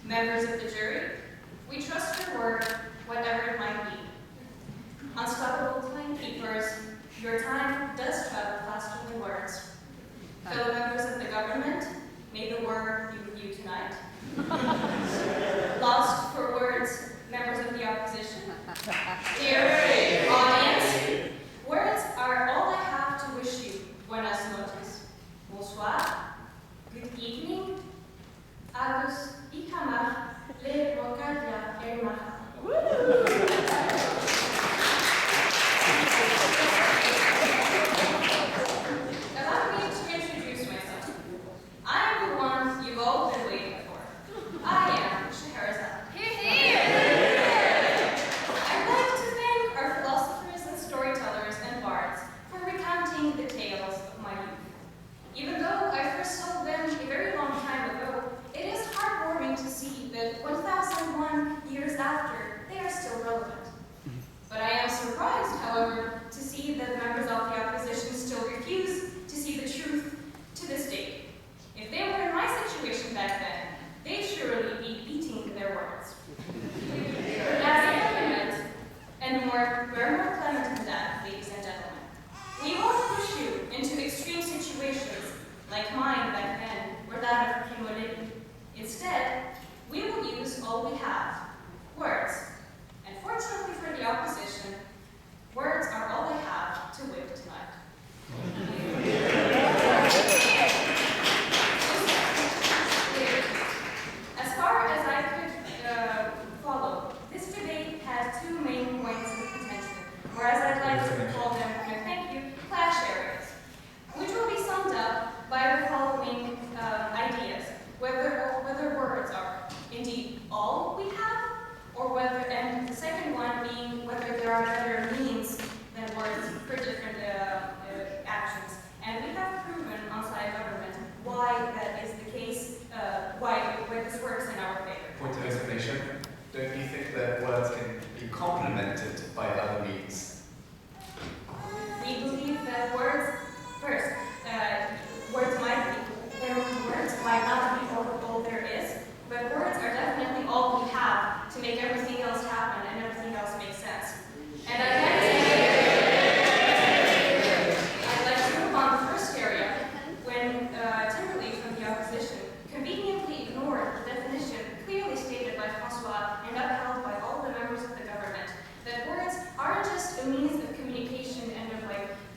Members of the jury, we trust your word, whatever it might be. Unstoppable timekeepers, your time does travel faster than words. Fellow members of the government, may the word be with you tonight. Lost for words, members of the opposition. Dear audience, words are all I have to wish you. Buenas noches. Bonsoir. Good evening. Agus ikamar le rokadia ermaha. Allow me to introduce myself. I am the one you've all been waiting for. I am Scheherazade. I'd like to thank our philosophers and storytellers and bards for recounting the tales of my youth. Even though I first saw them a very long time ago, it is heartwarming to see that 1,001 years after, they are still relevant. But I am surprised, however, to see that members of the opposition still refuse to see the truth to this day. If they were in my situation back then, they'd surely be eating their words. As a government, and we're more clement than that, ladies and gentlemen. We won't push you into extreme situations like mine back then, or that of King Oligi. Instead, we will use all we have, words. And fortunately for the opposition, words are all I have to whip tonight. As far as I could follow, this debate had two main points of contention, or as I'd like to call them, thank you, clash areas, which will be summed up by the following ideas: whether words are indeed all we have, or whether, and the second one being whether there are better means than words for different actions. And we have proven on side government why that is the case, why this works in our favor. Point of explanation. Don't you think that words can be complemented by other means? We believe that words, first, words might not be all there is, but words are definitely all we have to make everything else happen and everything else make sense. And I'd like to move on the first area, when Timberlake from the opposition conveniently ignored the definition clearly stated by Francois and upheld by all the members of the government, that words aren't just a means of communication and of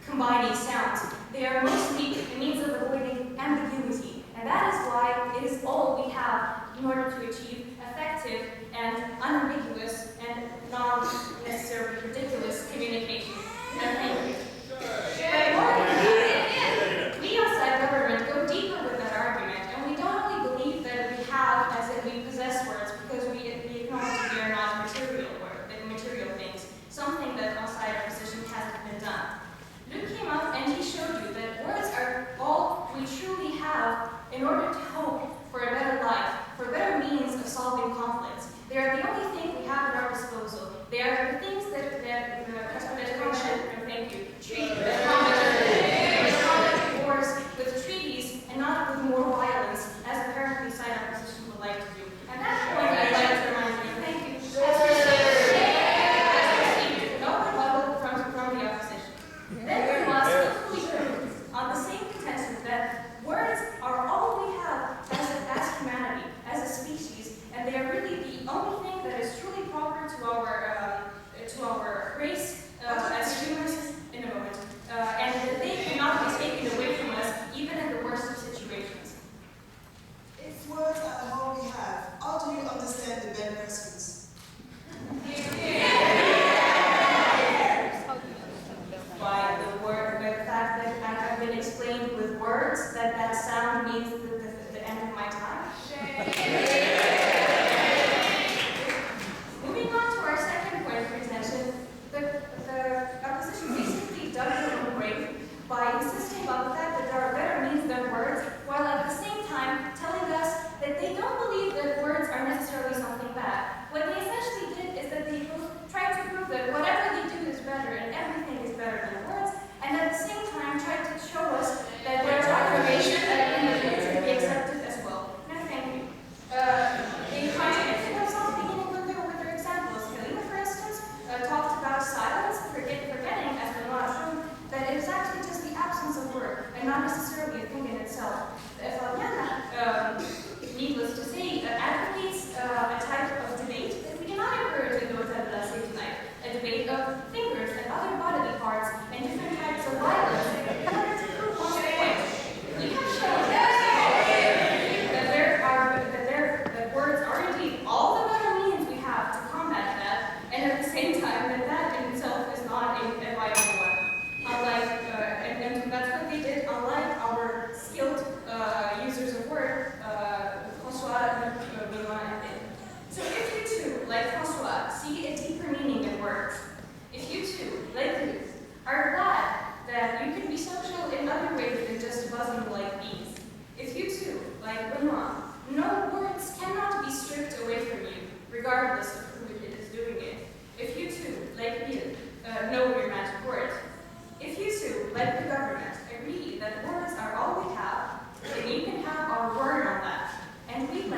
combining sounds. They are mostly a means of avoiding ambiguity. And that is why it is all we have in order to achieve effective and unambiguous and non-necessarily ridiculous communication. And thank you. But more than that, we outside government go deeper with that argument, and we don't only believe that we have, as in we possess words, because we acknowledge they are not material things, something that outside our position hasn't been done. Luke came up and he showed you that words are all we truly have in order to hope for a better life, for better means of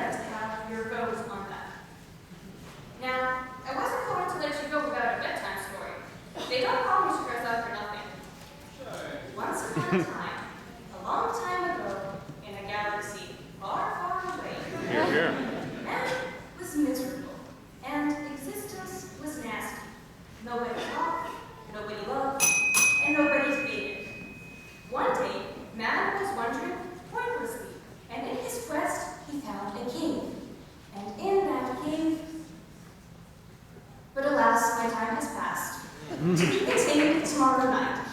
like to have your vote on that. Now, I wasn't going to let you go without a bedtime story. They don't call me sugars up for nothing. Once upon a time, a long time ago, in a galaxy far, far away, man was miserable, and existence was nasty. Nobody talked, nobody loved, and nobody debated. One day, man was wandering pointlessly, and in his quest, he found a cave. And in that cave... But alas, my time has passed. To be continued tomorrow night.